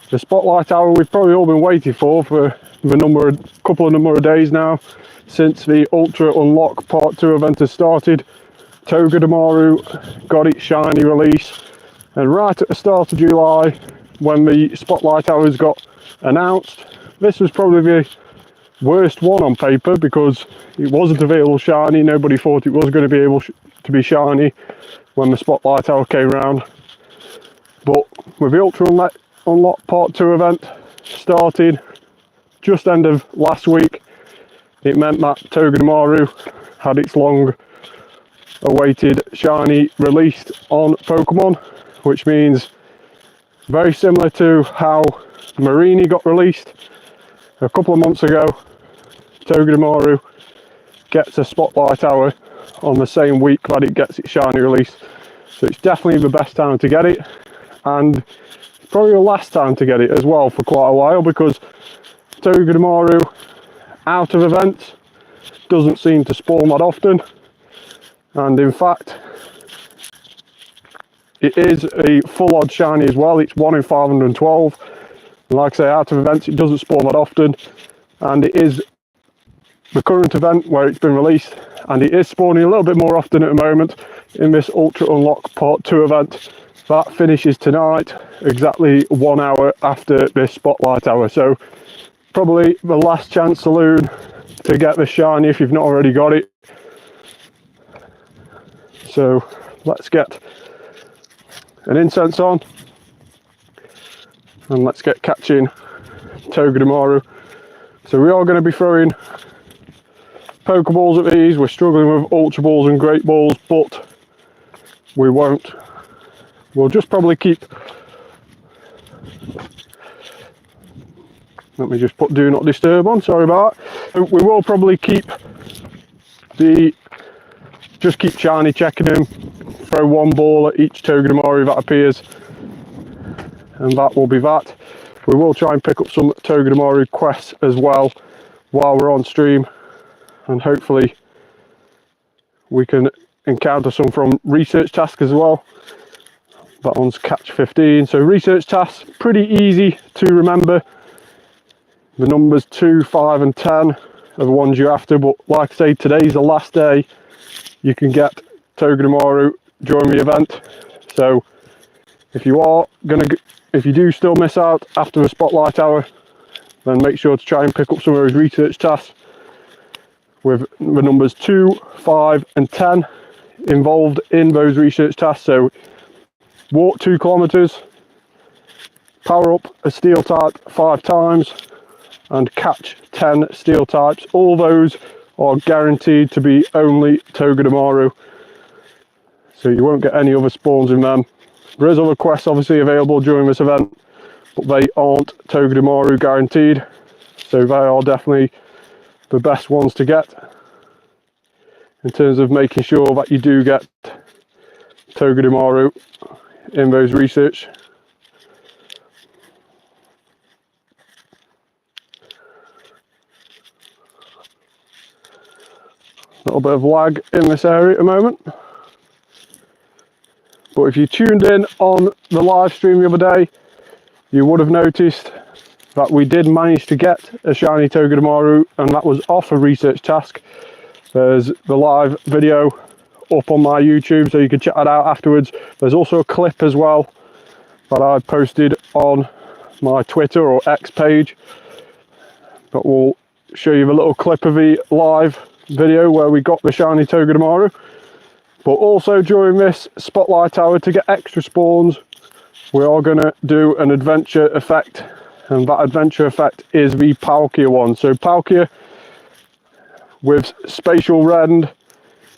The spotlight hour we've probably all been waiting for the couple of days now, since the Ultra Unlock Part 2 event has started. Togedemaru got its shiny release, and right at the start of July, when the spotlight hours got announced, this was probably the worst one on paper because it wasn't available shiny. Nobody thought it was going to be able to be shiny when the spotlight hour came around. But with the Ultra Unlock Part 2 event started just end of last week, it meant that Togedemaru had its long awaited shiny released on Pokemon, which means very similar to how Marini got released a couple of months ago, Togedemaru gets a spotlight hour on the same week that it gets its shiny release. So it's definitely the best time to get it, and probably the last time to get it as well for quite a while, because Togedemaru out of events doesn't seem to spawn that often, and in fact it is a full odd shiny as well. It's 1 in 512, and like I say, out of events it doesn't spawn that often, and it is the current event where it's been released, and it is spawning a little bit more often at the moment in this Ultra Unlock Part 2 event that finishes tonight, exactly 1 hour after this spotlight hour. So probably the last chance saloon to get the shiny if you've not already got it. So let's get an incense on and let's get catching Togedemaru. So we are going to be throwing Pokeballs at these. We're struggling with Ultra Balls and Great Balls, but we won't. We'll just probably keep. Let me just put Do Not Disturb on, sorry about that. We will probably keep keep shiny checking them, throw one ball at each Togedemaru that appears, and that will be that. We will try and pick up some Togedemaru quests as well while we're on stream, and hopefully we can encounter some from research tasks as well. That one's catch 15. So research tasks, pretty easy to remember. The numbers 2, 5 and 10 are the ones you're after, but like I say, today's the last day you can get Togedemaru during the event. So if you do still miss out after the spotlight hour, then make sure to try and pick up some of those research tasks with the numbers 2, 5 and 10 involved in those research tasks. So walk 2 kilometers, power up a steel type 5 times, and catch 10 steel types. All those are guaranteed to be only Togedemaru, so you won't get any other spawns in them. There is other quests obviously available during this event, but they aren't Togedemaru guaranteed, so they are definitely the best ones to get in terms of making sure that you do get Togedemaru in those research. A little bit of lag in this area at the moment, but if you tuned in on the live stream the other day, you would have noticed that we did manage to get a shiny Togedemaru, and that was off a research task. There's the live video up on my YouTube, so you can check that out afterwards. There's also a clip as well that I posted on my Twitter or X page, but we'll show you the little clip of the live video where we got the shiny Togedemaru. But also during this spotlight hour, to get extra spawns, we are going to do an adventure effect, and that adventure effect is the Palkia one. So Palkia with Spatial Rend,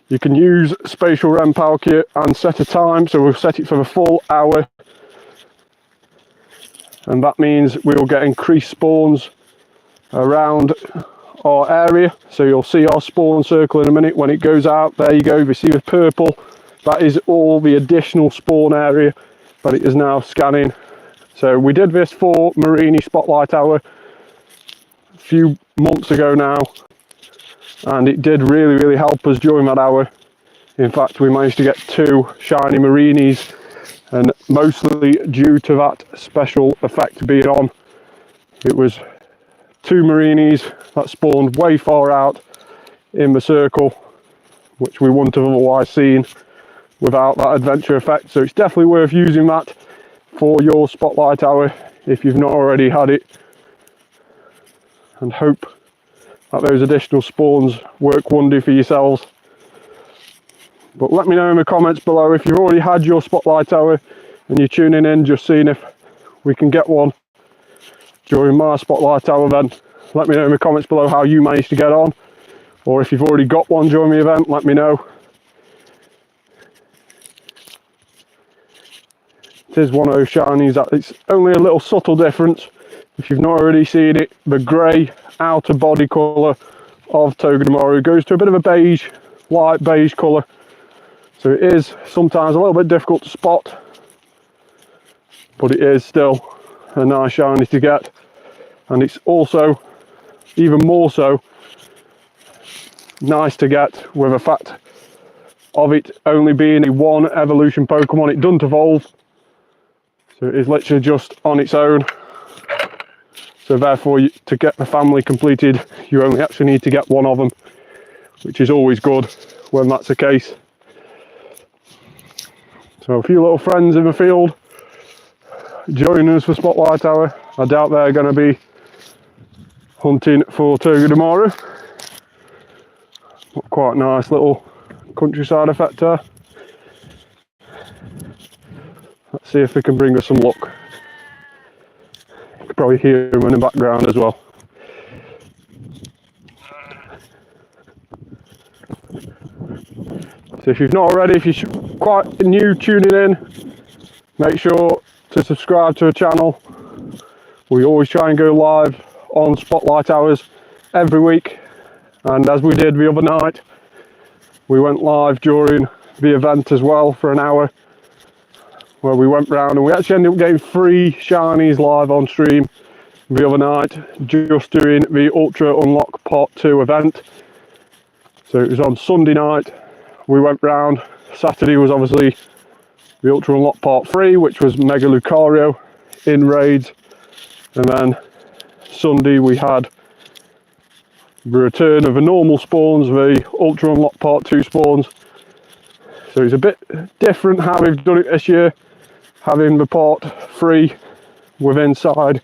you can use Spatial Rend Palkia and set a time, so we'll set it for the full hour, and that means we will get increased spawns around our area. So you'll see our spawn circle in a minute when it goes out. There you go, you see the purple, that is all the additional spawn area that it is now scanning. So we did this for Marini Spotlight Hour a few months ago now, and it did really help us during that hour. In fact, we managed to get 2 shiny Marinis and mostly due to that special effect being on. It was 2 Marinis that spawned way far out in the circle, which we wouldn't have otherwise seen without that adventure effect. So it's definitely worth using that for your spotlight hour if you've not already had it, and hope that those additional spawns work wonder for yourselves. But let me know in the comments below if you've already had your spotlight hour and you're tuning in just seeing if we can get one during my spotlight hour event. Let me know in the comments below how you managed to get on, or if you've already got one during the event, let me know. It is one of those shinies that it's only a little subtle difference. If you've not already seen it, the grey outer body colour of Togedemaru goes to a bit of a beige, light beige colour. So it is sometimes a little bit difficult to spot, but it is still a nice shiny to get. And it's also even more so nice to get with the fact of it only being a 1 evolution Pokemon. It doesn't evolve, so it is literally just on its own. So therefore, to get the family completed, you only actually need to get 1 of them, which is always good when that's the case. So a few little friends in the field joining us for Spotlight Hour. I doubt they're going to be hunting for Togedemaru. Quite a nice little countryside effect there. Let's see if we can bring us some luck. You can probably hear him in the background as well. So if you've not already, if you're quite new tuning in, make sure to subscribe to the channel. We always try and go live on Spotlight Hours every week, and as we did the other night, we went live during the event as well for an hour, where we went round and we actually ended up getting 3 shinies live on stream the other night, just doing the Ultra Unlock Part 2 event. So it was on Sunday night, we went round. Saturday was obviously the Ultra Unlock Part 3, which was Mega Lucario in raids, and then Sunday we had the return of the normal spawns, the Ultra Unlock Part 2 spawns. So it's a bit different how we've done it this year, having the Part 3 within inside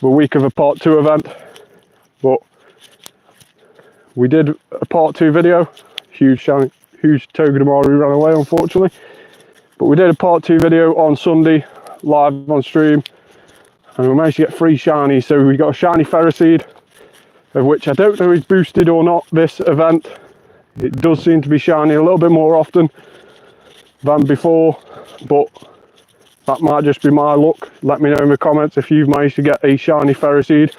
the week of a Part 2 event. But we did a Part 2 video. Huge Togedemaru ran away, unfortunately. But we did a Part 2 video on Sunday, live on stream, and we managed to get 3 shinies. So we got a shiny Ferroseed, of which I don't know is boosted or not this event. It does seem to be shining a little bit more often than before, but that might just be my luck. Let me know in the comments if you've managed to get a shiny Ferroseed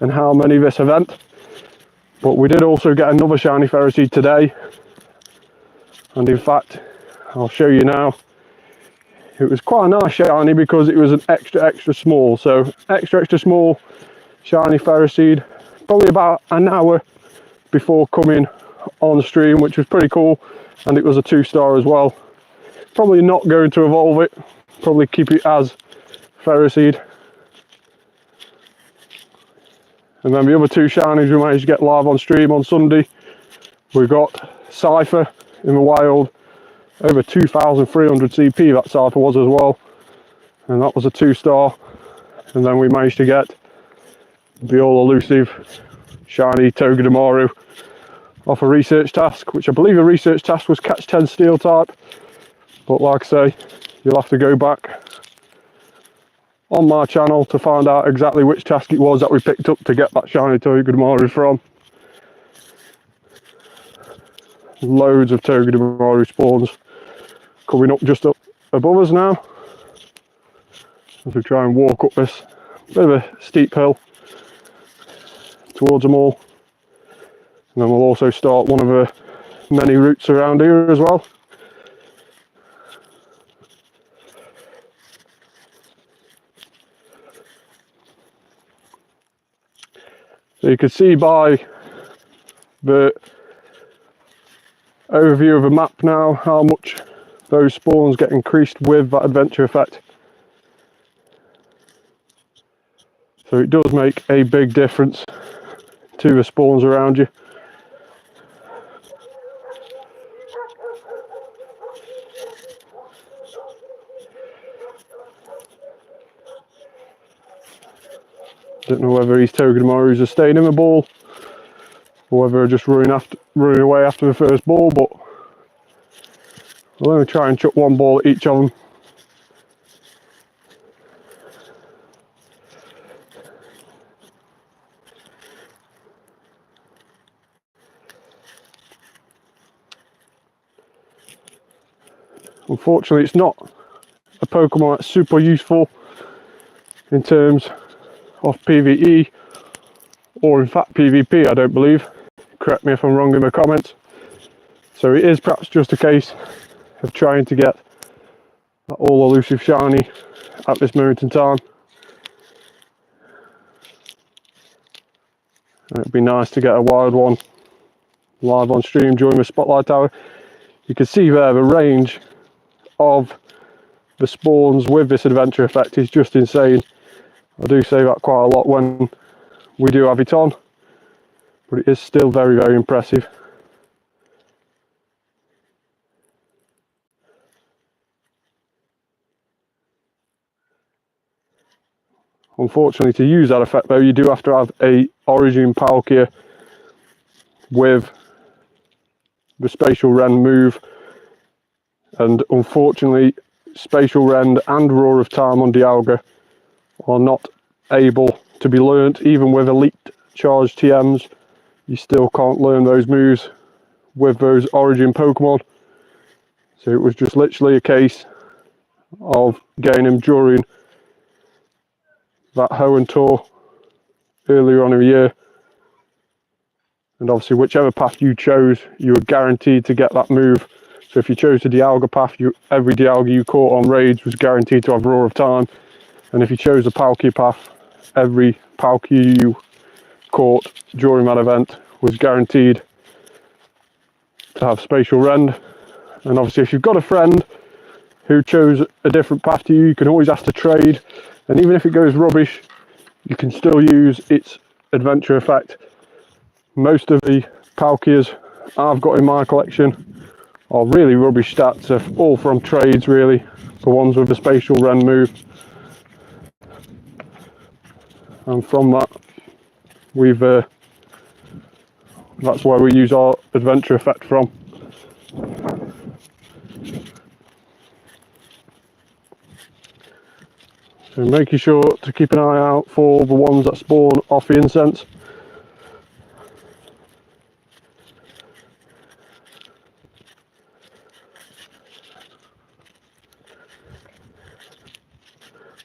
and how many this event. But we did also get another shiny Ferroseed today, and in fact I'll show you now. It was quite a nice shiny because it was an extra small. So extra small shiny Ferroseed, probably about an hour before coming on stream, which was pretty cool, and it was a 2-star as well. Probably not going to evolve it, probably keep it as Ferroseed. And then the other 2 shinies we managed to get live on stream on Sunday. We got Cypher in the wild, over 2,300 CP that Cypher was as well, and that was a 2-star. And then we managed to get the all elusive shiny Togedemaru off a research task, which I believe a research task was catch 10 steel type, but like I say, you'll have to go back on my channel to find out exactly which task it was that we picked up to get that shiny Togedemaru from. Loads of Togedemaru spawns coming up just up above us now, as we try and walk up this bit of a steep hill towards them all. And then we'll also start one of the many routes around here as well. So you can see by the overview of the map now how much those spawns get increased with that adventure effect. So it does make a big difference to the spawns around you. Don't know whether these Togedemarus are staying in the ball or whether they're just running away after the first ball, but I'll only try and chuck one ball at each of them. Unfortunately, it's not a Pokemon that's super useful in terms of PvE or in fact PvP, I don't believe. Correct me if I'm wrong in the comments. So it is perhaps just a case of trying to get that all elusive shiny at this moment in time. It'd be nice to get a wild one live on stream during the spotlight hour. You can see there the range of the spawns with this adventure effect is just insane. I do say that quite a lot when we do have it on, but it is still very, very impressive. Unfortunately, to use that effect though, you do have to have a Origin Palkia with the Spatial Rend move, and unfortunately Spatial Rend and Roar of Time on Dialga are not able to be learnt. Even with elite charged TMs, you still can't learn those moves with those Origin Pokemon. So it was just literally a case of getting him during that Hoenn tour earlier on in the year, and obviously whichever path you chose, you were guaranteed to get that move. So if you chose the Dialga path, every Dialga you caught on raids was guaranteed to have Roar of Time, and if you chose the Palkia path, every Palkia you caught during that event was guaranteed to have Spatial Rend. And obviously if you've got a friend who chose a different path to you, you can always ask to trade, and even if it goes rubbish, you can still use its adventure effect. Most of the Palkias I've got in my collection are really rubbish stats. They're all from trades really, the ones with the Spatial Rend move. And from that, that's where we use our adventure effect from. So making sure to keep an eye out for the ones that spawn off the incense.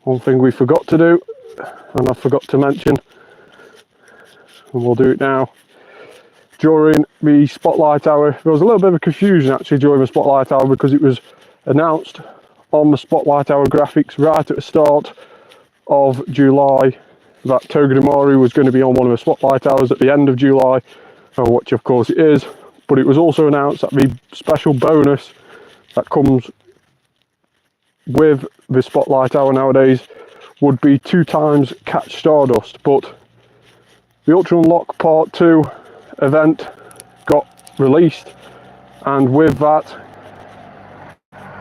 One thing we forgot to do, and I forgot to mention, and we'll do it now, during the spotlight hour, there was a little bit of confusion actually during the spotlight hour, because it was announced on the spotlight hour graphics right at the start of July that Togedemaru was going to be on one of the spotlight hours at the end of July, which of course it is, but it was also announced that the special bonus that comes with the spotlight hour nowadays would be 2 times catch Stardust. But the Ultra Unlock Part 2 event got released, and with that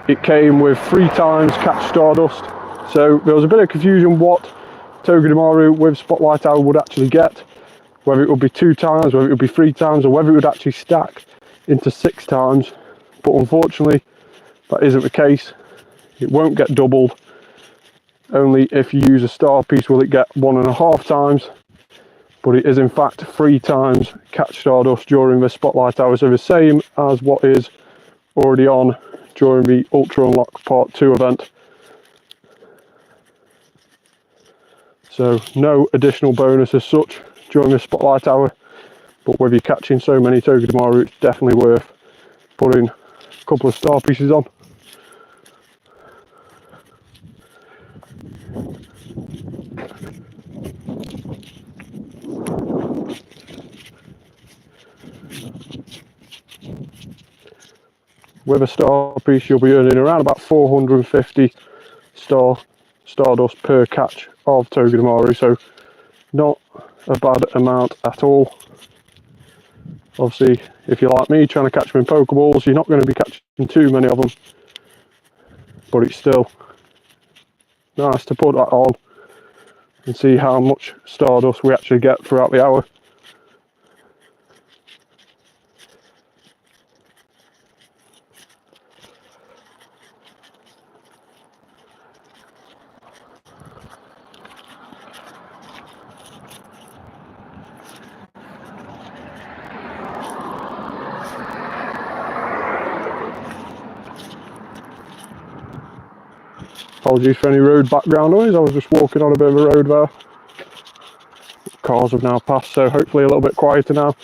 it came with 3 times catch Stardust. So there was a bit of confusion what Togedemaru with spotlight hour would actually get, whether it would be 2 times, whether it would be 3 times, or whether it would actually stack into 6 times. But unfortunately that isn't the case. It won't get doubled. Only if you use a star piece will it get 1.5 times, but it is in fact 3 times catch Stardust during the spotlight hour, so the same as what is already on during the Ultra Unlock Part 2 event. So no additional bonus as such during the spotlight hour, but with you catching so many Togedemaru, it's definitely worth putting a couple of star pieces on. with a star piece you'll be earning around about 450 stardust per catch of Togedemaru, so not a bad amount at all. Obviously, if you're like me trying to catch them in Pokeballs, you're not going to be catching too many of them, but it's still nice to put that on and see how much stardust we actually get throughout the hour. Apologies for any road background noise, I was just walking on a bit of a road there. Cars have now passed, so hopefully a little bit quieter now.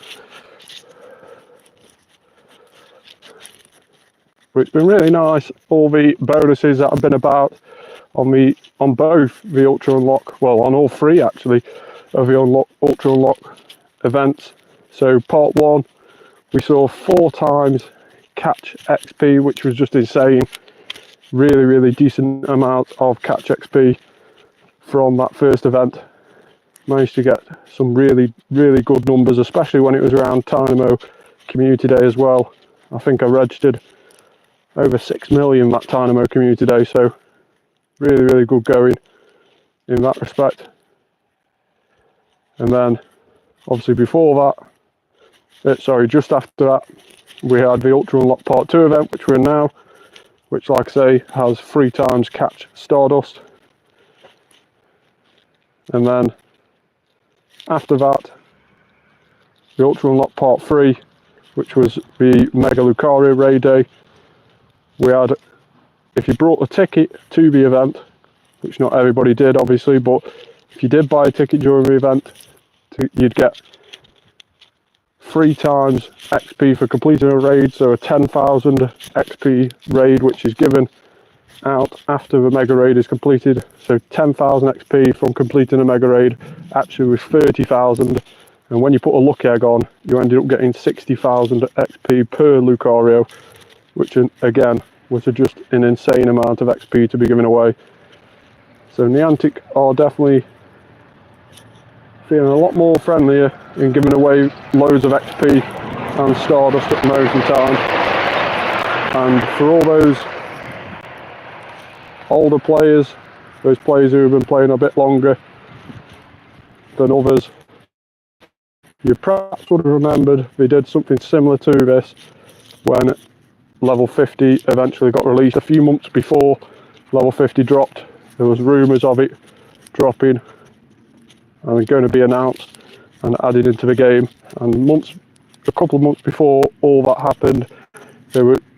But it's been really nice, all the bonuses that have been about on both the Ultra Unlock, well on all three actually, of the Ultra Unlock events. So part 1, we saw 4 times catch XP, which was just insane. Really decent amount of catch XP from that first event. Managed to get some really good numbers, especially when it was around Togedemaru Community Day as well. I think I registered over 6 million that Togedemaru Community Day, so really good going in that respect. And then obviously before that, just after that, we had the Ultra Unlock Part 2 event, which we're in now, which, like I say, has 3 times catch Stardust. And then after that, the Ultra Unlock Part 3, which was the Mega Lucario Raid Day. We had, if you brought a ticket to the event, which not everybody did obviously, but if you did buy a ticket during the event, you'd get 3 times XP for completing a raid, so a 10,000 XP raid, which is given out after the Mega Raid is completed. So 10,000 XP from completing a Mega Raid actually was 30,000, and when you put a Lucky Egg on, you ended up getting 60,000 XP per Lucario, which again was just an insane amount of XP to be given away. So Niantic are definitely feeling a lot more friendlier in giving away loads of XP and Stardust at the moment in time. And for all those older players, those players who have been playing a bit longer than others, you perhaps would have remembered they did something similar to this when level 50 eventually got released. A few months before level 50 dropped, there was rumours of it dropping and going to be announced and added into the game. And a couple of months before all that happened,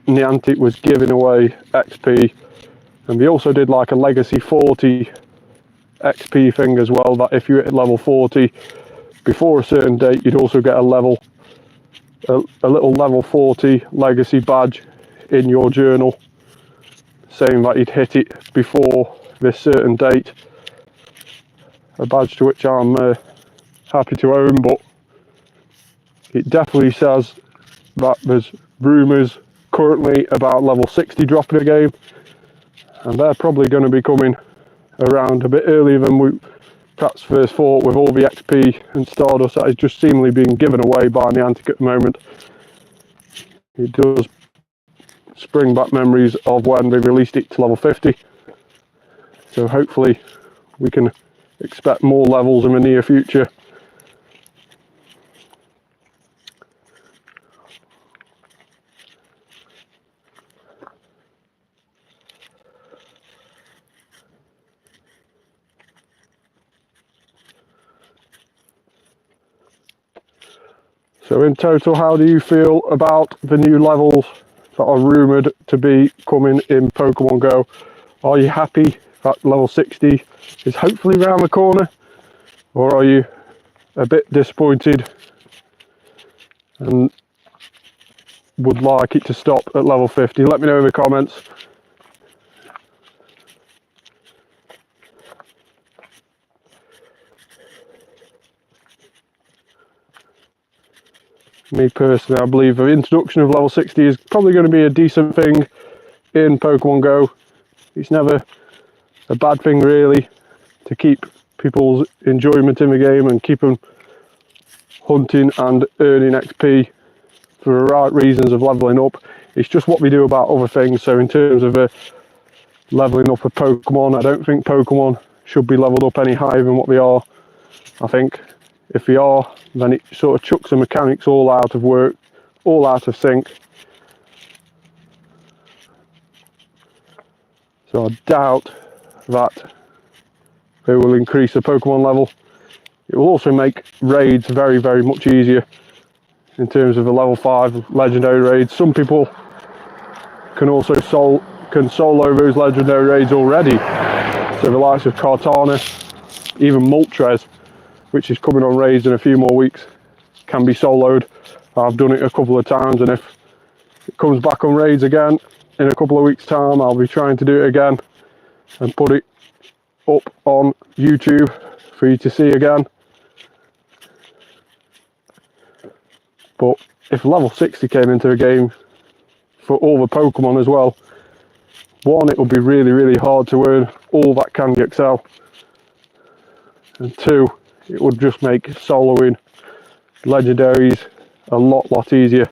Niantic was giving away XP, and they also did like a Legacy 40 XP thing as well, that if you hit level 40 before a certain date, you'd also get a little level 40 Legacy badge in your journal, saying that you'd hit it before this certain date. A badge to which I'm happy to own, but it definitely says that there's rumours currently about level 60 dropping a game, and they're probably going to be coming around a bit earlier than we perhaps first thought, with all the XP and Stardust that is just seemingly being given away by Niantic at the moment. It does spring back memories of when they released it to level 50, so hopefully we can expect more levels in the near future. So in total, how do you feel about the new levels that are rumoured to be coming in Pokemon Go? Are you happy that level 60 is hopefully around the corner, or are you a bit disappointed and would like it to stop at level 50? Let me know in the comments. Me personally, I believe the introduction of level 60 is probably going to be a decent thing in Pokemon Go. It's never a bad thing really to keep people's enjoyment in the game and keep them hunting and earning XP for the right reasons of leveling up. It's just what we do about other things. So in terms of leveling up a Pokemon, I don't think Pokemon should be leveled up any higher than what they are. I think if they are, then it sort of chucks the mechanics all out of work, all out of sync. So I doubt that they will increase the Pokemon level. It will also make raids very, very much easier in terms of the level 5 legendary raids. Some people can also solo those legendary raids already. So the likes of Kartana, even Moltres, which is coming on raids in a few more weeks, can be soloed. I've done it a couple of times, and if it comes back on raids again in a couple of weeks time, I'll be trying to do it again and put it up on YouTube for you to see again. But if level 60 came into the game for all the Pokemon as well, one, it would be really, really hard to earn all that Candy XL, and two, it would just make soloing legendaries a lot easier.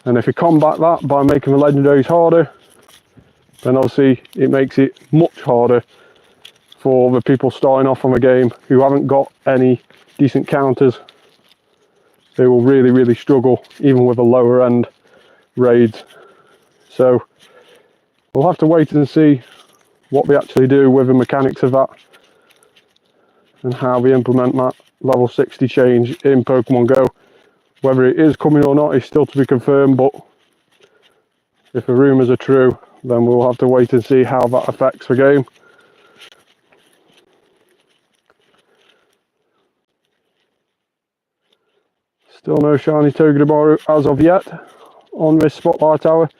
And if you combat that by making the legendaries harder, then obviously it makes it much harder for the people starting off on the game who haven't got any decent counters. They will really, really struggle even with the lower end raids. So we'll have to wait and see what they actually do with the mechanics of that and how they implement that level 60 change in Pokemon Go. Whether it is coming or not is still to be confirmed, but if the rumours are true, then we'll have to wait and see how that affects the game. Still no shiny Togedemaru as of yet on this spotlight hour.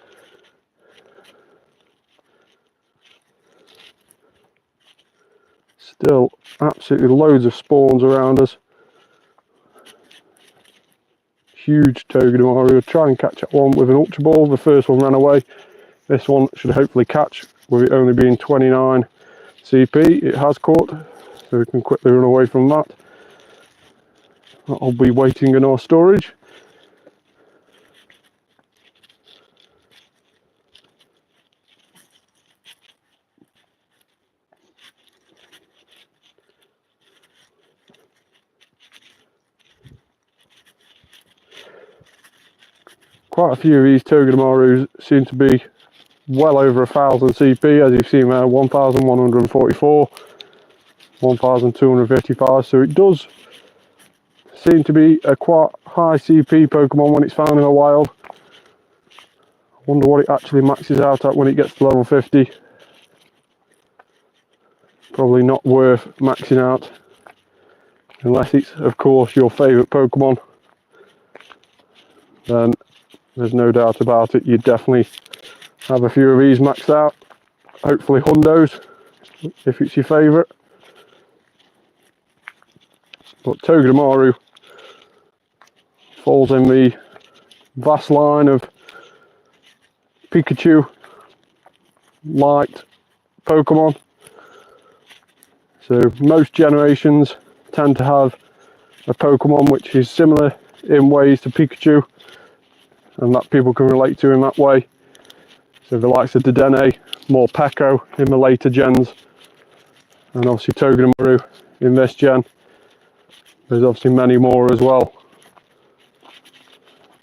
Still absolutely loads of spawns around us. Huge Togedemaru. We'll try and catch that one with an Ultra Ball. The first one ran away. This one should hopefully catch, with it only being 29 CP. It has caught, so we can quickly run away from that. That'll be waiting in our storage. Quite a few of these Togedemarus seem to be well over 1,000 CP, as you've seen there, 1,144, 1,255, so it does seem to be a quite high CP Pokemon when it's found in the wild. I wonder what it actually maxes out at when it gets to level 50. Probably not worth maxing out, unless it's of course your favourite Pokemon. Then there's no doubt about it, you'd definitely have a few of these maxed out. Hopefully Hundos, if it's your favourite. But Togedemaru falls in the vast line of Pikachu light Pokemon. So most generations tend to have a Pokemon which is similar in ways to Pikachu, and that people can relate to in that way. So the likes of Dedenne, Morpeko in the later gens, and obviously Togedemaru in this gen. There's obviously many more as well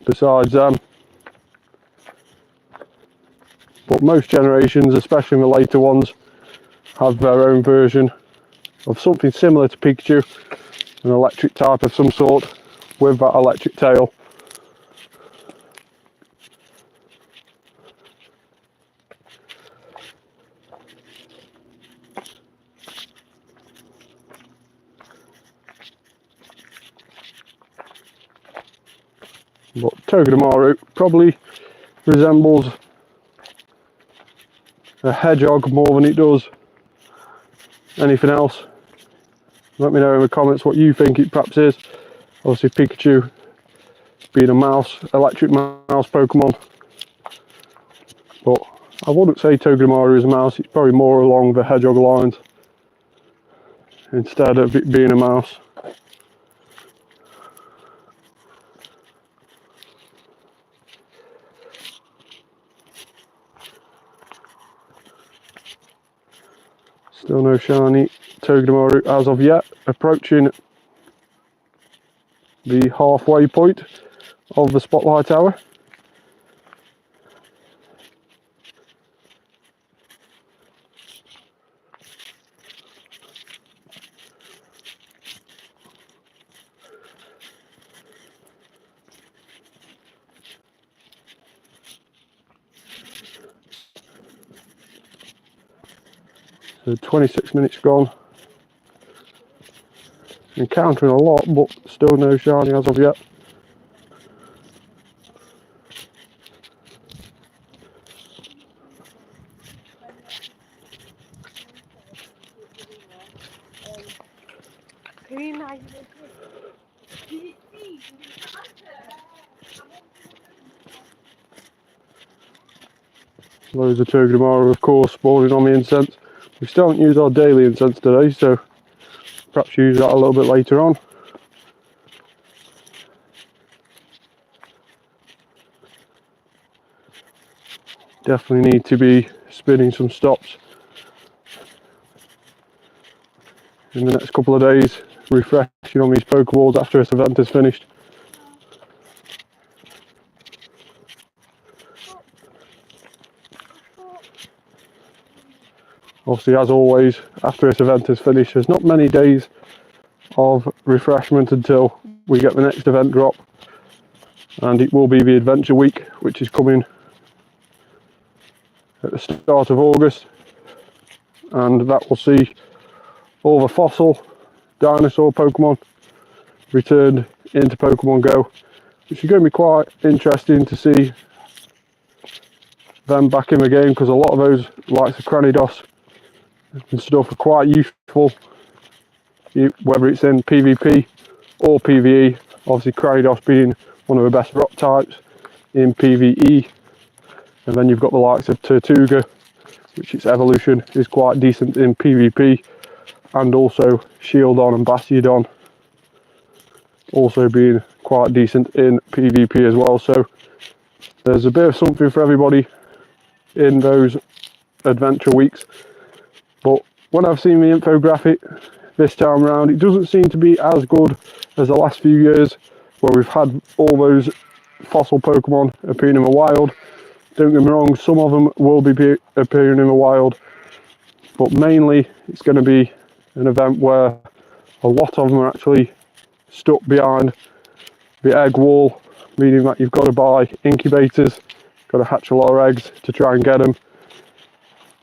besides them. But most generations, especially in the later ones, have their own version of something similar to Pikachu, an electric type of some sort with that electric tail. But Togedemaru probably resembles a hedgehog more than it does anything else. Let me know in the comments what you think it perhaps is. Obviously Pikachu being a mouse, electric mouse Pokemon. But I wouldn't say Togedemaru is a mouse, it's probably more along the hedgehog lines instead of it being a mouse. Still no shiny Togedemaru as of yet, approaching the halfway point of the spotlight hour. So 26 minutes gone. Encountering a lot, but still no shiny as of yet. Loads of Togedemaru, of course, spawning on the incense. We still haven't used our daily incense today, so perhaps use that a little bit later on. Definitely need to be spinning some stops in the next couple of days, refreshing on these Pokeballs after this event is finished. Obviously, as always, after this event is finished, there's not many days of refreshment until we get the next event drop, and it will be the Adventure Week, which is coming at the start of August, and that will see all the fossil dinosaur Pokemon returned into Pokemon GO, which is going to be quite interesting to see them back in the game, because a lot of those, like the Cranidos and stuff, are quite useful, whether it's in PvP or PvE. Obviously Cranidos being one of the best rock types in PvE, and then you've got the likes of Tortuga, which its evolution is quite decent in PvP, and also Shieldon and Bastiodon also being quite decent in PvP as well. So there's a bit of something for everybody in those adventure weeks. But when I've seen the infographic this time around, it doesn't seem to be as good as the last few years, where we've had all those fossil Pokemon appearing in the wild. Don't get me wrong, some of them will be appearing in the wild, but mainly it's going to be an event where a lot of them are actually stuck behind the egg wall, meaning that you've got to buy incubators, got to hatch a lot of eggs to try and get them.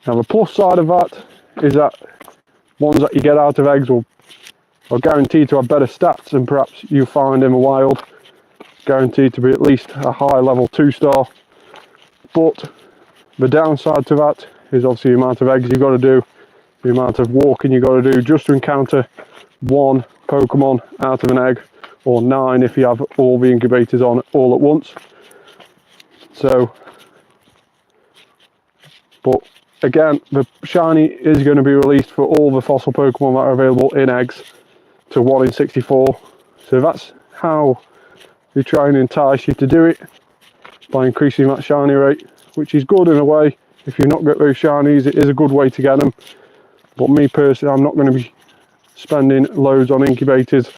Now the plus side of that is that ones that you get out of eggs are guaranteed to have better stats than perhaps you find in the wild, guaranteed to be at least a high level 2-star. But the downside to that is obviously the amount of eggs you've got to do, the amount of walking you've got to do just to encounter one Pokemon out of an egg, or 9 if you have all the incubators on all at once. So, but again, the shiny is going to be released for all the fossil Pokemon that are available in eggs to 1 in 64. So that's how they try and entice you to do it, by increasing that shiny rate, which is good in a way. If you've not got those shinies, it is a good way to get them. But me personally, I'm not going to be spending loads on incubators.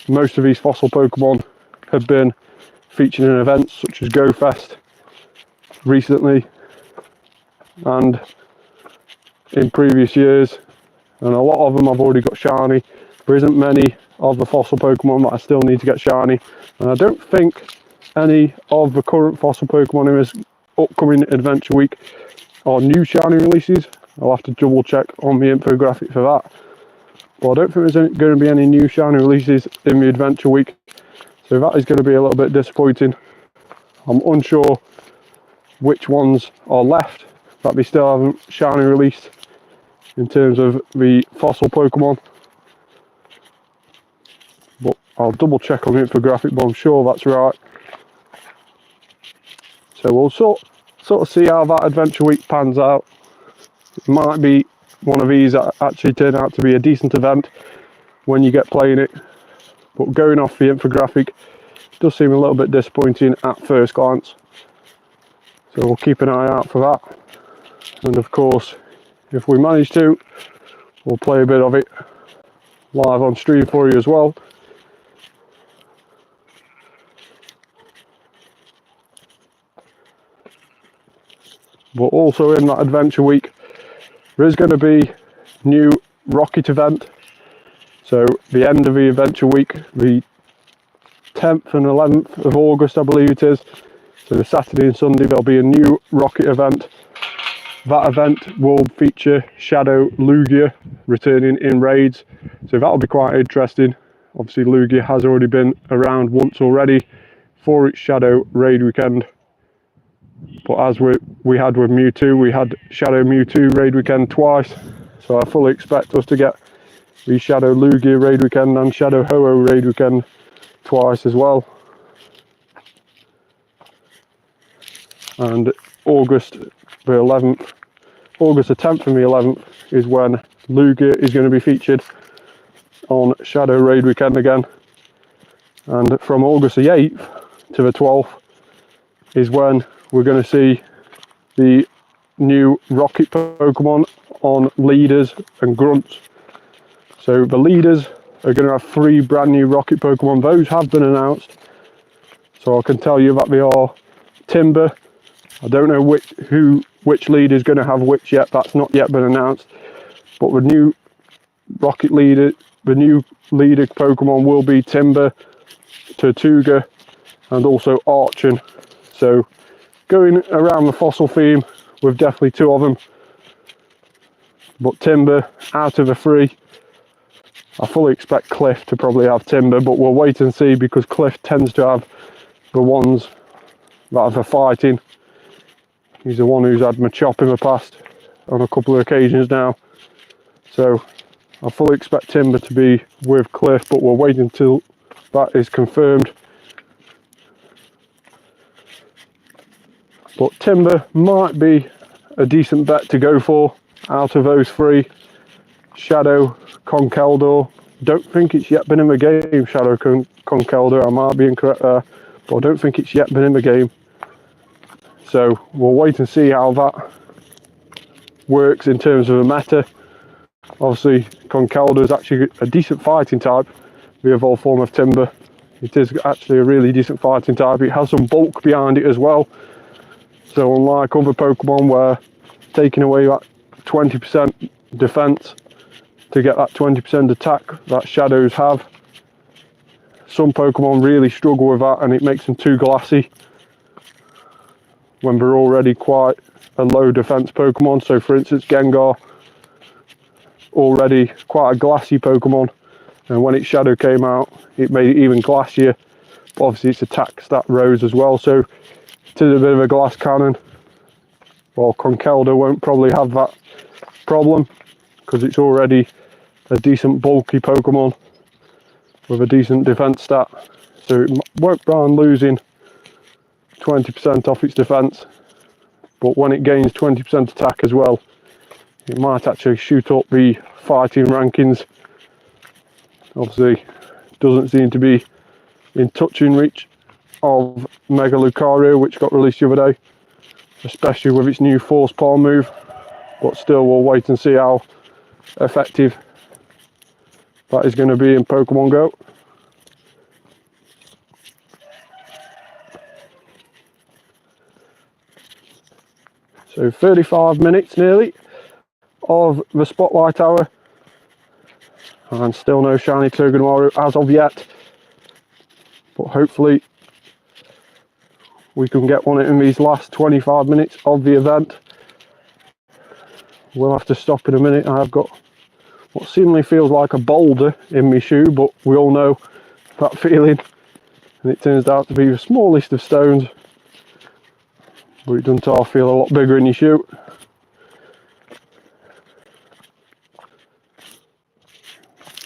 Most of these fossil Pokemon have been featured in events such as Go Fest recently and in previous years, and a lot of them I've already got shiny. There isn't many of the fossil Pokemon that I still need to get shiny, and I don't think any of the current fossil Pokemon in this upcoming adventure week are new shiny releases. I'll have to double check on the infographic for that, but I don't think there's going to be any new shiny releases in the adventure week, so that is going to be a little bit disappointing. I'm unsure which ones are left that they still haven't shiny released in terms of the fossil Pokemon, but I'll double check on the infographic, but I'm sure that's right. So we'll sort of see how that adventure week pans out. It might be one of these that actually turn out to be a decent event when you get playing it, but going off the infographic does seem a little bit disappointing at first glance. So we'll keep an eye out for that, and of course if we manage to, we'll play a bit of it live on stream for you as well. But also in that adventure week there is going to be new rocket event. So the end of the adventure week, the 10th and 11th of August I believe it is, so the Saturday and Sunday, there'll be a new rocket event. That event will feature Shadow Lugia returning in raids, so that'll be quite interesting. Obviously Lugia has already been around once already for its Shadow raid weekend, but as we had with Mewtwo, we had Shadow Mewtwo raid weekend twice, so I fully expect us to get the Shadow Lugia raid weekend and Shadow Ho-Oh raid weekend twice as well. And August the 11th, August the 10th and the 11th is when Lugia is going to be featured on Shadow raid weekend again. And from August the 8th to the 12th is when we're going to see the new rocket Pokemon on leaders and grunts. So the leaders are going to have 3 brand new rocket Pokemon. Those have been announced, so I can tell you that they are Timber. I don't know which leader is going to have which yet. That's not yet been announced. But the new rocket leader, the new leader Pokemon will be Timber, Tortuga, and also Archon. So going around the fossil theme with definitely 2 of them. But Timber out of the 3. I fully expect Cliff to probably have Timber, but we'll wait and see, because Cliff tends to have the ones that are for fighting. He's the one who's had Machop in the past on a couple of occasions now. So I fully expect Timber to be with Cliff, but we'll wait until that is confirmed. But Timber might be a decent bet to go for out of those 3. Shadow Conkeldurr, don't think it's yet been in the game. Shadow Conkeldurr, I might be incorrect there, but I don't think it's yet been in the game. So we'll wait and see how that works in terms of a meta. Obviously Conkeldurr is actually a decent fighting type, the evolved form of Timber. It is actually a really decent fighting type. It has some bulk behind it as well. So unlike other Pokemon where taking away that 20% defense to get that 20% attack that Shadows have, some Pokemon really struggle with that, and it makes them too glassy when they're already quite a low defense Pokemon. So for instance Gengar, already quite a glassy Pokemon, and when its Shadow came out it made it even glassier, but obviously its attack stat rose as well, so it is a bit of a glass cannon. Well, Conkeldurr won't probably have that problem because it's already a decent bulky Pokemon with a decent defense stat, so it won't mind losing 20% off its defense, but when it gains 20% attack as well, it might actually shoot up the fighting rankings. Obviously doesn't seem to be in touching reach of Mega Lucario, which got released the other day, especially with its new Force Palm move, but still we'll wait and see how effective that is going to be in Pokemon Go. So 35 minutes nearly of the Spotlight Hour, and still no shiny Togedemaru as of yet, but hopefully we can get one in these last 25 minutes of the event. We'll have to stop in a minute. I've got what seemingly feels like a boulder in my shoe, but we all know that feeling, and it turns out to be the smallest of stones, but it doesn't feel a lot bigger in your shoe.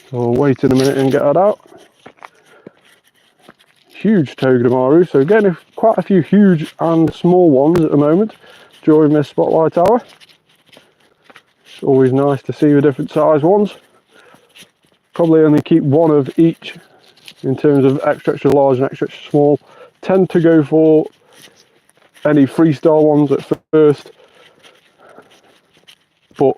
So we'll wait in a minute and get that out. huge Togedemaru. So getting quite a few huge and small ones at the moment during this spotlight hour. It's always nice to see the different size ones. Probably only keep one of each in terms of extra large and extra small. Tend to go for any 3-star ones at first, but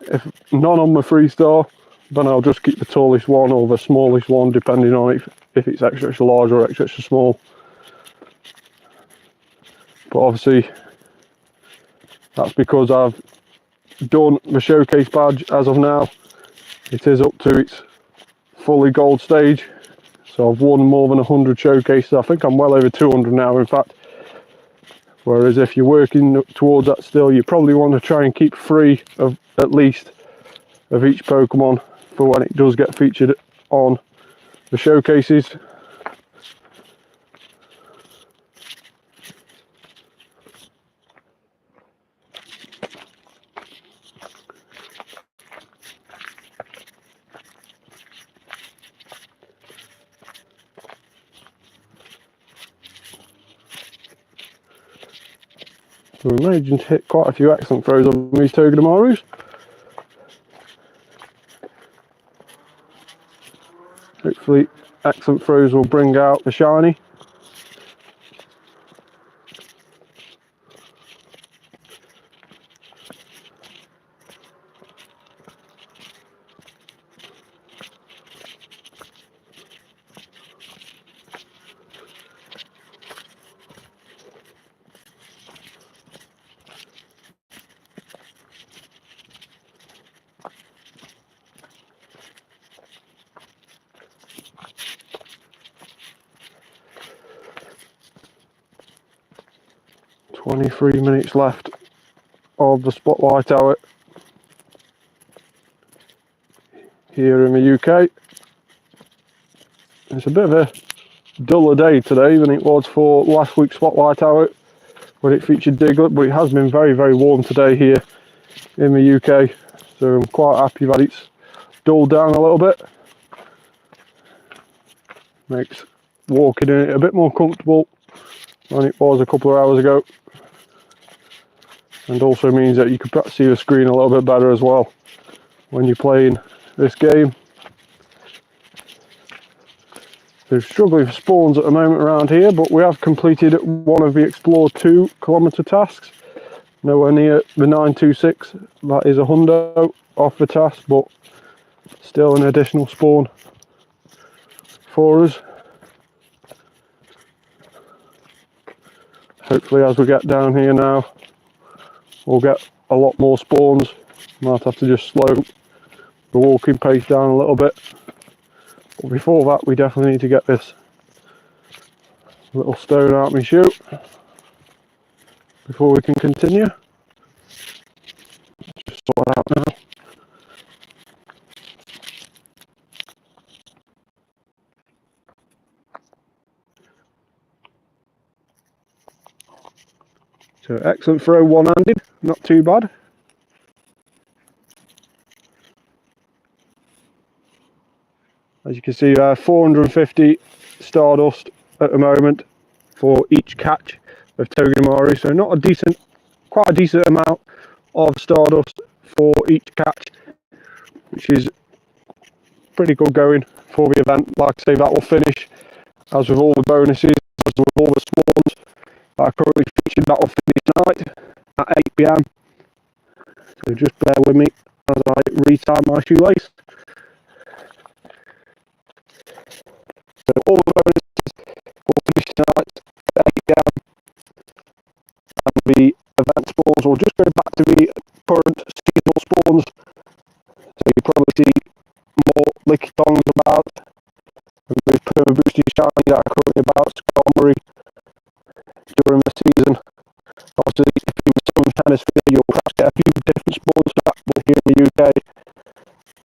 if none on the 3-star, then I'll just keep the tallest one or the smallest one, depending on if it's extra large or extra small. But obviously that's because I've done the showcase badge as of now. It is up to its fully gold stage, so I've won more than 100 showcases. I think I'm well over 200 now, in fact. Whereas if you're working towards that still, you probably want to try and keep 3 of at least of each Pokemon for when it does get featured on the showcases. So we managed to hit quite a few excellent throws on these Togedemarus. Hopefully excellent throws will bring out the shiny. "23 minutes left of the spotlight hour here in the UK. It's a bit of a duller day today than it was for last week's spotlight hour when it featured Diglett, but it has been very, very warm today here in the UK, so I'm quite happy that it's dulled down a little bit. Makes walking in it a bit more comfortable than it was a couple of hours ago, and also means that you can perhaps see the screen a little bit better as well when you're playing this game. So struggling for spawns at the moment around here, but we have completed one of the Explore 2 kilometre tasks. Nowhere near the 926, that is a hundo off the task, but still an additional spawn for us. Hopefully as we get down here now, we'll get a lot more spawns. Might have to just slow the walking pace down a little bit. But before that, we definitely need to get this little stone out my shoe before we can continue. Just sort it out now. So excellent throw, one-handed, not too bad. As you can see there, 450 stardust at the moment for each catch of Togedemaru. So not a decent, quite a decent amount of stardust for each catch, which is pretty good going for the event. Like I say, that will finish, as with all the bonuses, as with all the spawns that are currently featured, that will finish tonight at 8 PM. So just bear with me as I retie my shoelace. So all the bonuses will finish tonight at 8 PM, and the event spawns will just go back to the current seasonal spawns. So you probably see more Lickitongs about, and those perma boosted shiny that are currently about Skarmory during the season. Obviously, if you're in the Southern Hemisphere, you'll perhaps get a few different spawns for that, but here in the UK,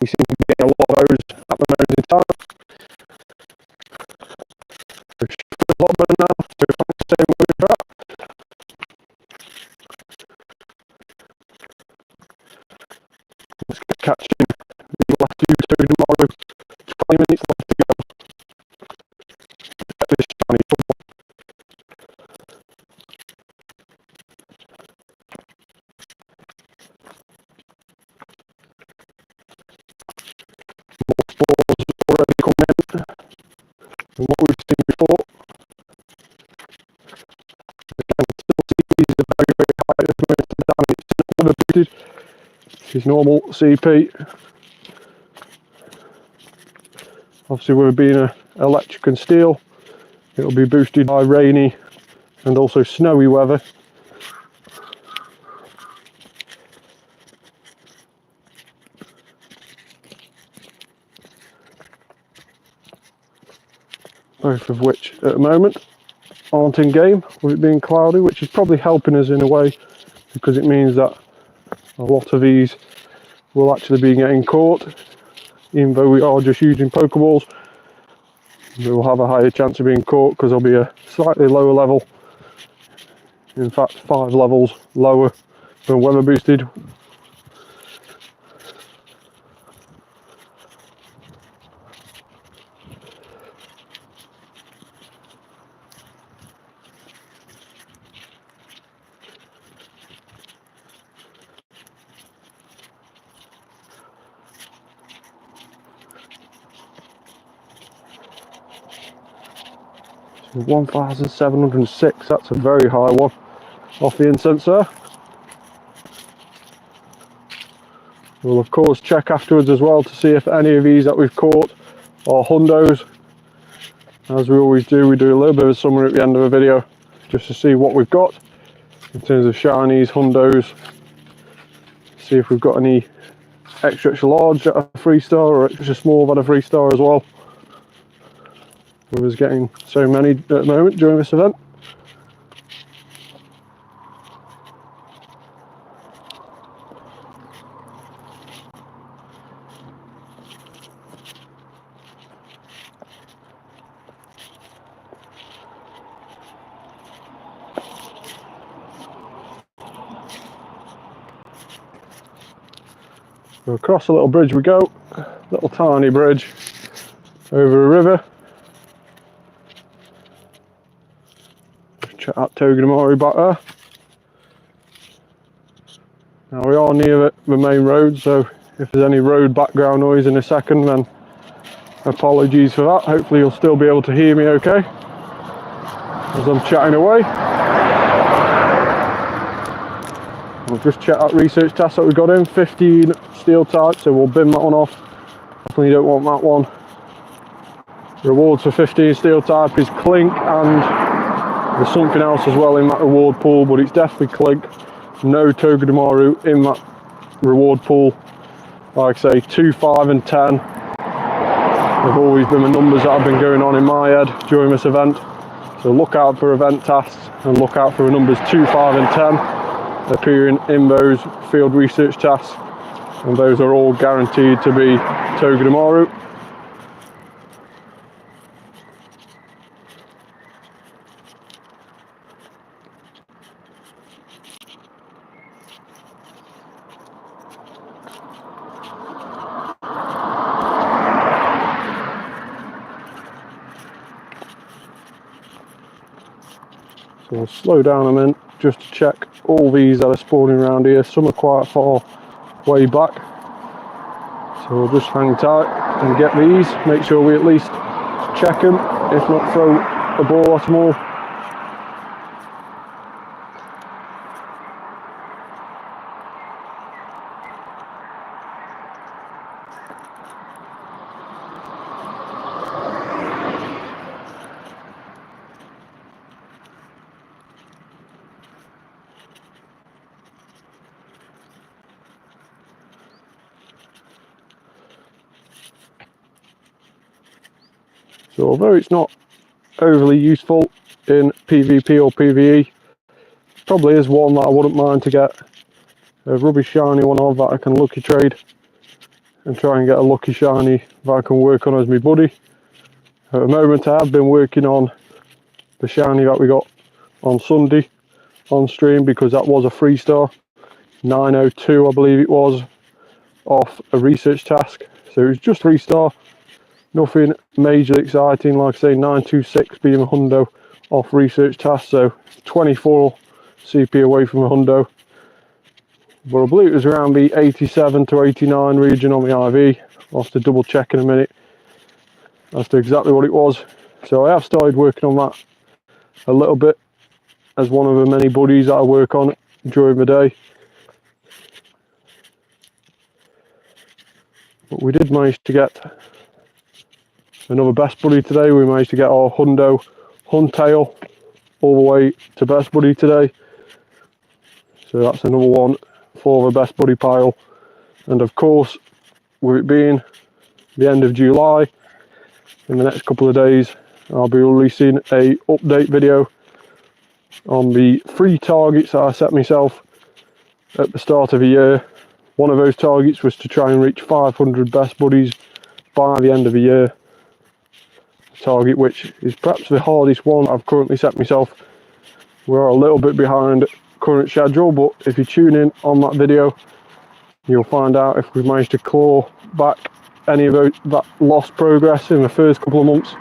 we seem to be getting a lot of those at the moment in time. So a lot better now, so thanks for staying with me for that. Let's get catching the last few Togedemaru. 20 minutes left to go. his normal CP. Obviously with it being a electric and steel, it'll be boosted by rainy and also snowy weather. Both of which at the moment aren't in game with it being cloudy, which is probably helping us in a way, because it means that a lot of these will actually be getting caught. Even though we are just using Pokeballs, we will have a higher chance of being caught because there'll be a slightly lower level, in fact 5 levels lower than weather boosted. So 1706, that's a very high one off the incense there. We'll of course check afterwards as well to see if any of these that we've caught are hundos. As we always do, we do a little bit of a summary at the end of the video just to see what we've got in terms of shinies, hundos, see if we've got any extra large at a 3-star or extra small at a 3-star as well. With us getting so many at the moment during this event. So across a little bridge we go, little tiny bridge over a river. Check out Togedemaru back there. Now we are near the main road, so if there's any road background noise in a second, then apologies for that. Hopefully you'll still be able to hear me okay as I'm chatting away. We'll just check out research tasks that we got in. 15 steel types, so we'll bin that one off. Definitely don't want that one. Rewards for 15 steel type is Clink, and there's something else as well in that reward pool, but it's definitely Clink. No Togedemaru in that reward pool. Like I say, 2, 5 and 10 have always been the numbers that have been going on in my head during this event. So look out for event tasks and look out for the numbers 2, 5 and 10 appearing in those field research tasks, and those are all guaranteed to be Togedemaru. So we'll slow down a minute just to check all these that are spawning around here. Some are quite far way back, so we'll just hang tight and get these. Make sure we at least check them, if not throw a ball at them all. So although it's not overly useful in PvP or PvE, probably is one that I wouldn't mind to get a rubbish shiny one of that I can lucky trade and try and get a lucky shiny that I can work on as my buddy. At the moment I have been working on the shiny that we got on Sunday on stream, because that was a 3-star, 902 I believe it was, off a research task. So it was just 3-star. Nothing majorly exciting, like I say, 926 being a hundo off research task, so 24 CP away from a hundo. But I believe it was around the 87 to 89 region on the IV. I'll have to double check in a minute as to exactly what it was. So I have started working on that a little bit as one of the many buddies that I work on during the day. But we did manage to get another best buddy today. We managed to get our Hundo Huntail all the way to best buddy today. So that's another one for the best buddy pile. And of course, with it being the end of July, in the next couple of days, I'll be releasing a update video on the 3 targets that I set myself at the start of the year. One of those targets was to try and reach 500 best buddies by the end of the year. A target which is perhaps the hardest one I've currently set myself. We're a little bit behind current schedule, but if you tune in on that video, you'll find out if we've managed to claw back any of that lost progress in the first couple of months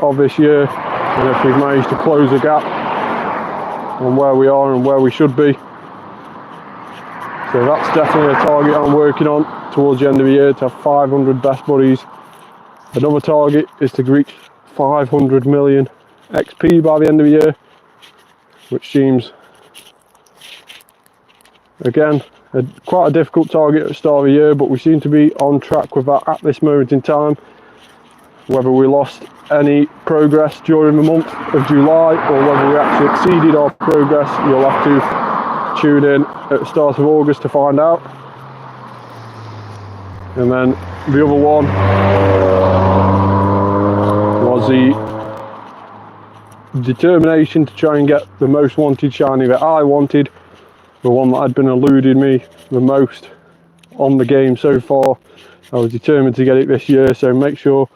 of this year, and if we've managed to close the gap on where we are and where we should be. So that's definitely a target I'm working on towards the end of the year, to have 500 best buddies. Another target is to reach 500 million XP by the end of the year, which seems, again, quite a difficult target at the start of the year, but we seem to be on track with that at this moment in time. Whether we lost any progress during the month of July or whether we actually exceeded our progress, you'll have to tune in at the start of August to find out. And then the other one was the determination to try and get the most wanted shiny that I wanted, the one that had been eluding me the most on the game so far. I was determined to get it this year, so make sure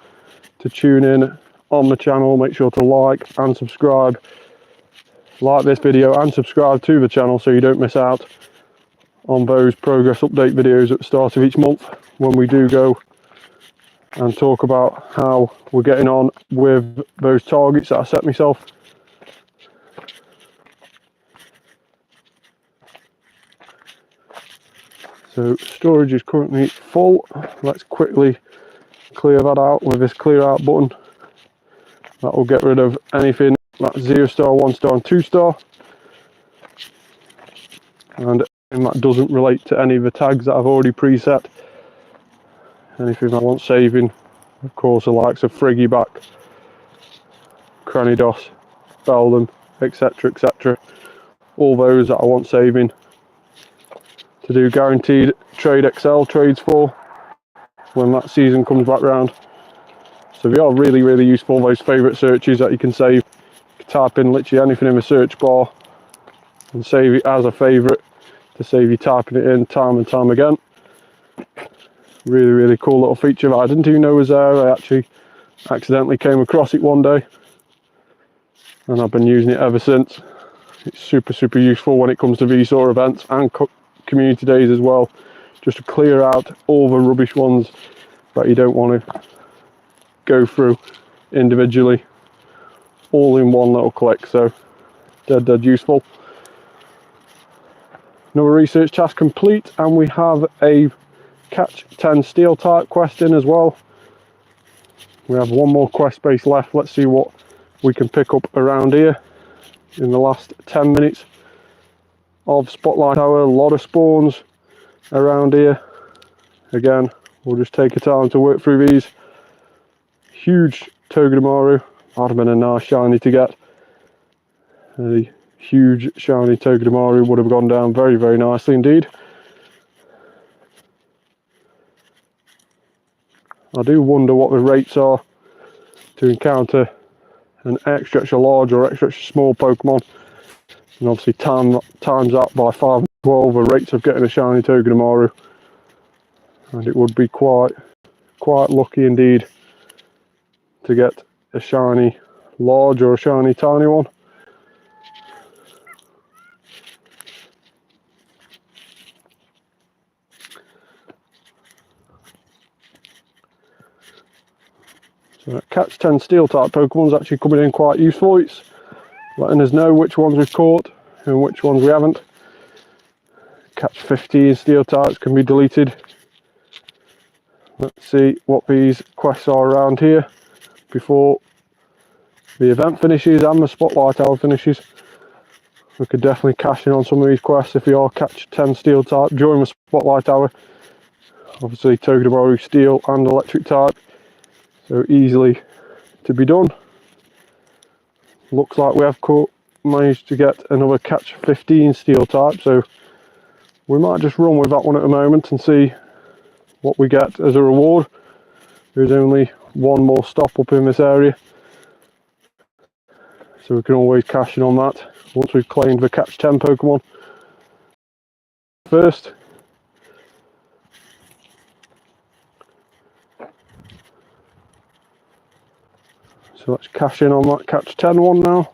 to tune in on the channel, make sure to like and subscribe. Like this video and subscribe to the channel so you don't miss out on those progress update videos at the start of each month, when we do go and talk about how we're getting on with those targets that I set myself. So storage is currently full. Let's quickly clear that out with this clear out button. That will get rid of anything that's 0 star, 1 star and 2 star, and that doesn't relate to any of the tags that I've already preset. Anything I want saving, of course, the likes of Frigiback, Cranidos, Beldum, etc, etc. All those that I want saving to do guaranteed Trade XL trades for when that season comes back round. So they are really, really useful, those favourite searches that you can save. You can type in literally anything in the search bar and save it as a favourite to save you typing it in time and time again. Really, really cool little feature that I didn't even know was there. I actually accidentally came across it one day and I've been using it ever since. It's super, super useful when it comes to these sort of events and community days as well, just to clear out all the rubbish ones that you don't want to go through individually, all in one little click. So dead useful. Another research task complete, and we have a catch 10 steel type quest in as well. We have one more quest base left. Let's see what we can pick up around here in the last 10 minutes of Spotlight Hour. A lot of spawns around here. Again, we'll just take a time to work through these. Huge Togedemaru, that'd have been a nice shiny to get. A huge shiny Togedemaru would have gone down very, very nicely indeed. I do wonder what the rates are to encounter an extra large or extra small Pokemon, and obviously times that by 5 and 12 the rates of getting a shiny Togedemaru, and it would be quite lucky indeed to get a shiny large or a shiny tiny one. So catch 10 steel type Pokemon's actually coming in quite useful. It's letting us know which ones we've caught and which ones we haven't. Catch 15 steel types can be deleted. Let's see what these quests are around here before the event finishes and the Spotlight Hour finishes. We could definitely cash in on some of these quests if we are catch 10 steel type during the Spotlight Hour. Obviously Togedemaru steel and electric type, so easily to be done. Looks like we have managed to get another catch 15 steel type, so we might just run with that one at the moment and see what we get as a reward. There's only one more stop up in this area, so we can always cash in on that once we've claimed the catch 10 Pokemon first. So let's cash in on that catch 10 one now,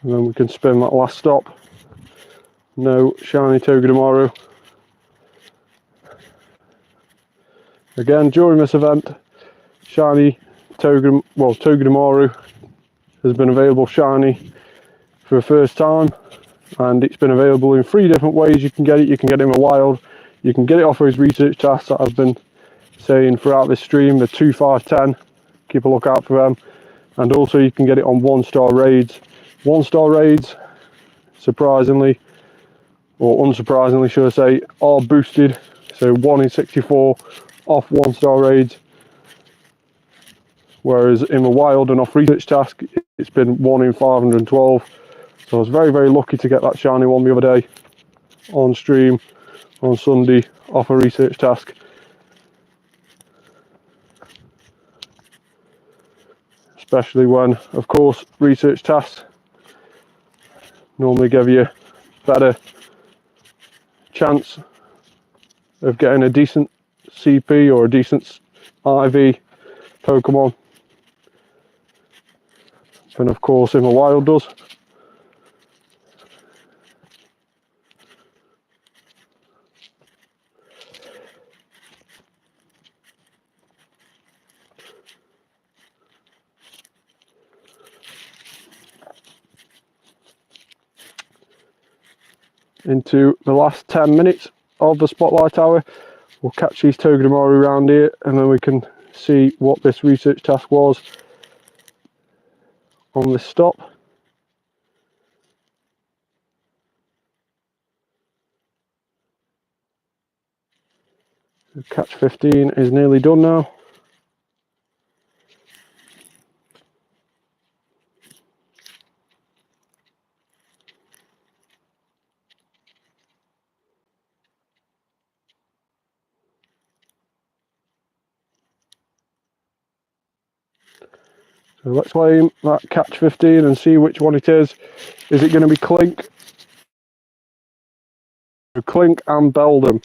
and then we can spin that last stop. No shiny Togedemaru. Again, during this event, shiny Togedemaru has been available shiny for the first time, and it's been available in 3 different ways you can get it. You can get it in the wild, you can get it off those research tasks that I've been saying throughout this stream, the 2, 5, 10, keep a lookout for them, and also you can get it on 1-star raids. 1-star raids, surprisingly, or unsurprisingly should I say, are boosted, so 1 in 64 off 1-star raids, whereas in the wild and off research task it's been 1 in 512. So I was very lucky to get that shiny one the other day on stream on Sunday off a research task. Especially when, of course, research tasks normally give you better chance of getting a decent CP or a decent IV Pokemon than, of course, in the wild does. Into the last 10 minutes of the spotlight hour, we'll catch these Togedemaru around here, and then we can see what this research task was on this stop. So catch 15 is nearly done now. So let's claim that catch 15 and see which one it is. Is it going to be Clink? Clink and Beldum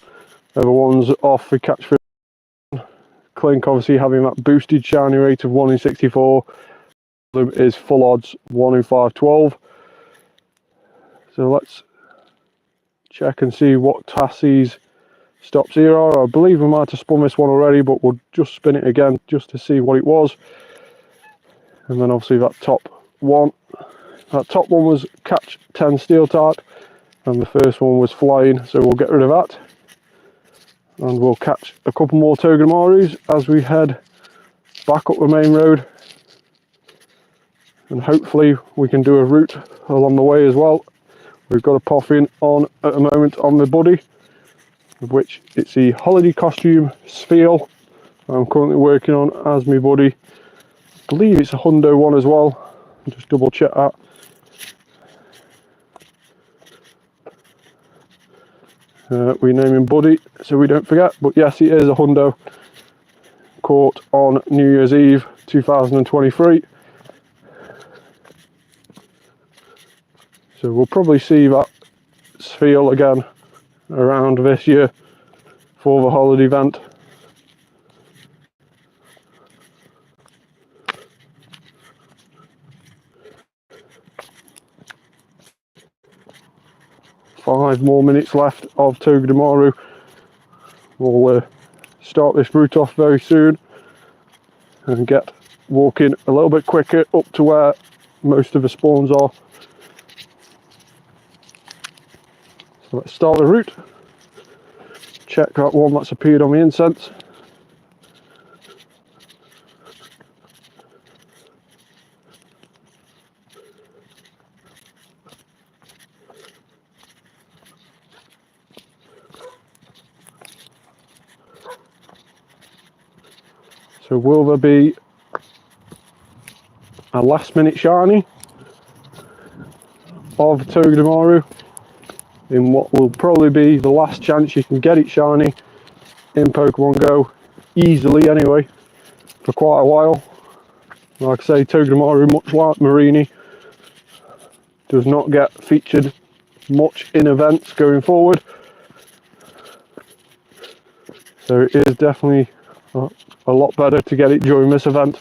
are the ones off the catch 15. Clink obviously having that boosted shiny rate of 1 in 64. Beldum is full odds 1 in 512. So let's check and see what Tassie's stops here are. I believe we might have spun this one already, but we'll just spin it again just to see what it was. And then obviously that top one was catch 10 steel type, and the first one was flying, so we'll get rid of that, and we'll catch a couple more Togedemarus as we head back up the main road, and hopefully we can do a route along the way as well. We've got a Poffin on at the moment on the buddy, of which it's the holiday costume Spheal I'm currently working on as my buddy. I believe it's a Hundo one as well. I'll just double check that. We name him Buddy so we don't forget, but yes, he is a Hundo. Caught on New Year's Eve 2023. So we'll probably see that Spheal again around this year for the holiday event. Five more minutes left of Togedemaru. We'll start this route off very soon and get walking a little bit quicker up to where most of the spawns are. So let's start the route. Check that one that's appeared on the incense. So will there be a last minute shiny of Togedemaru in what will probably be the last chance you can get it shiny in Pokemon Go, easily anyway, for quite a while. Like I say, Togedemaru, much like Marini, does not get featured much in events going forward, so it is definitely a lot better to get it during this event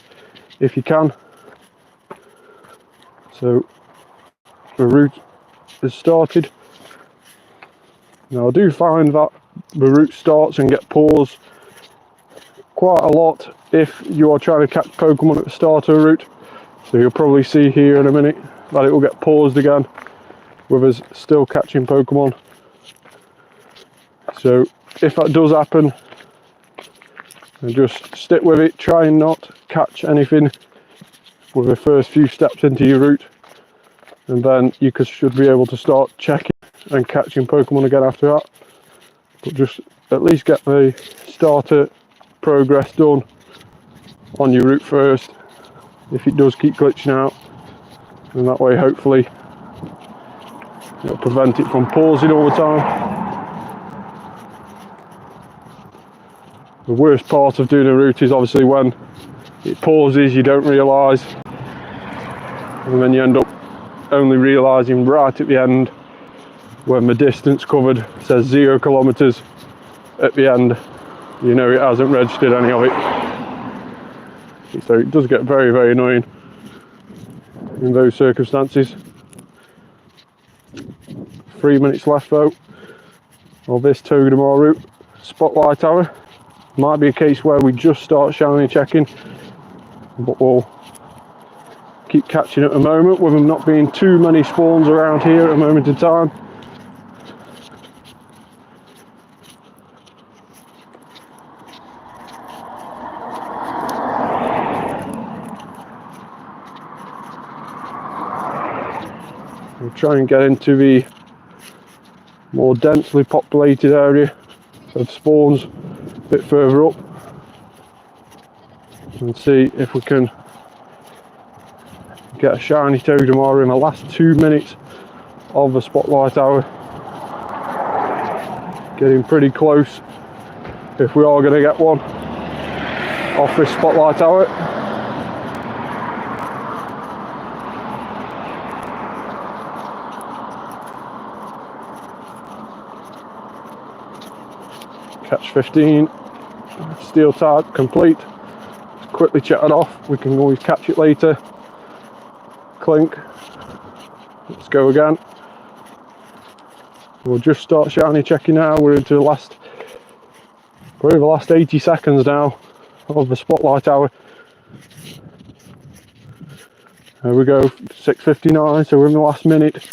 if you can. So the route is started. Now I do find that the route starts and get paused quite a lot if you are trying to catch Pokemon at the start of a route. So you'll probably see here in a minute that it will get paused again with us still catching Pokemon. So if that does happen, just stick with it, try and not catch anything with the first few steps into your route, and then you should be able to start checking and catching Pokemon again after that. But just at least get the starter progress done on your route first if it does keep glitching out, and that way hopefully it'll prevent it from pausing all the time. The worst part of doing a route is obviously when it pauses, you don't realise, and then you end up only realising right at the end when the distance covered says 0 kilometres at the end. You know it hasn't registered any of it. So it does get very, very annoying in those circumstances. 3 minutes left though of this Togedemaru spotlight hour. Might be a case where we just start shiny checking, but we'll keep catching at the moment with them not being too many spawns around here at a moment in time. We'll try and get into the more densely populated area of spawns a bit further up and see if we can get a shiny Togedemaru in the last 2 minutes of the spotlight hour. Getting pretty close if we are going to get one off this spotlight hour. Catch 15, steel type complete. Just quickly check that off, we can always catch it later. Clink, let's go again. We'll just start shiny checking now. We're into the last, we're over the last 80 seconds now of the spotlight hour. There we go, 6:59, so we're in the last minute.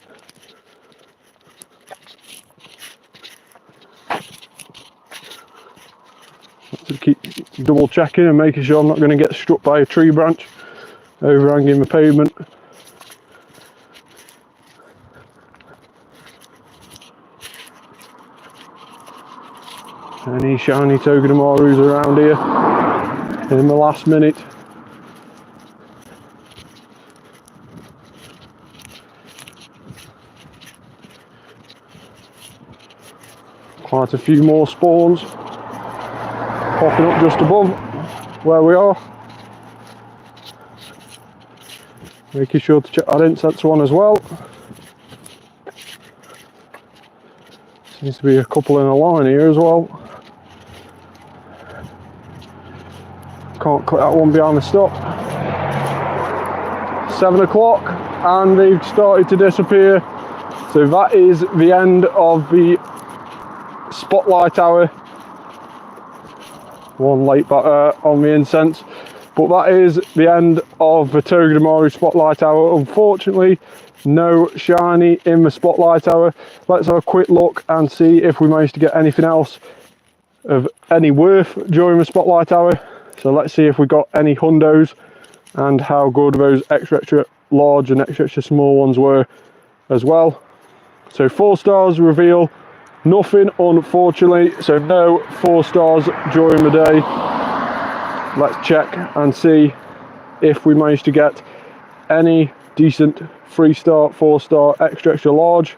To keep double checking and making sure I'm not going to get struck by a tree branch overhanging the pavement. Any shiny Togedemarus around here in the last minute. Quite a few more spawns popping up just above where we are. Making sure to check that incense one as well. Seems to be a couple in a line here as well. Can't click that one behind the stop. 7 o'clock and they've started to disappear. So that is the end of the spotlight hour. One late batter on the incense, but that is the end of the Togedemaru spotlight hour. Unfortunately, no shiny in the spotlight hour. Let's have a quick look and see if we managed to get anything else of any worth during the spotlight hour. So let's see if we got any hundos and how good those extra large and extra small ones were as well. So 4 stars reveal. Nothing, unfortunately, so no 4 stars during the day. let's check and see if we manage to get any decent 3-star, 4-star extra large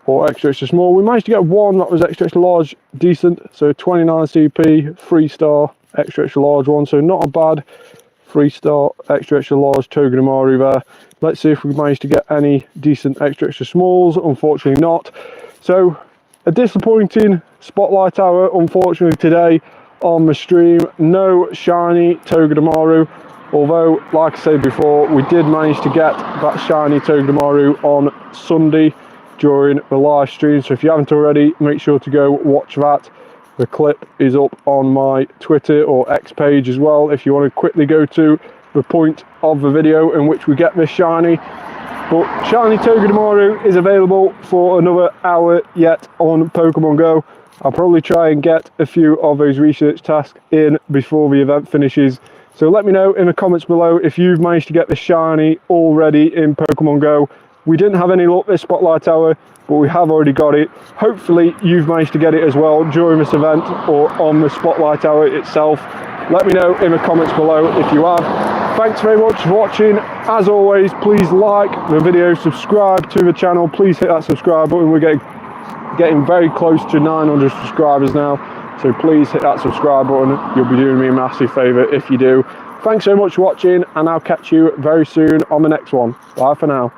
or extra small. We managed to get one that was extra large decent, so 29 CP 3-star extra large one, so not a bad 3-star extra large Togedemaru there. Let's see if we manage to get any decent extra smalls. Unfortunately not. So a disappointing spotlight hour unfortunately today on the stream. No shiny Togedemaru, although like I said before, we did manage to get that shiny Togedemaru on Sunday during the live stream. So if you haven't already, make sure to go watch that. The clip is up on my Twitter or X page as well if you want to quickly go to the point of the video in which we get this shiny. But shiny Togedemaru is available for another hour yet on Pokemon Go. I'll probably try and get a few of those research tasks in before the event finishes. So let me know in the comments below if you've managed to get the shiny already in Pokemon Go. We didn't have any luck this spotlight hour, but we have already got it. Hopefully you've managed to get it as well during this event or on the spotlight hour itself. Let me know in the comments below if you have. Thanks very much for watching. As always, please like the video, subscribe to the channel. Please hit that subscribe button. We're getting very close to 900 subscribers now, so please hit that subscribe button. You'll be doing me a massive favour if you do. Thanks so much for watching, and I'll catch you very soon on the next one. Bye for now.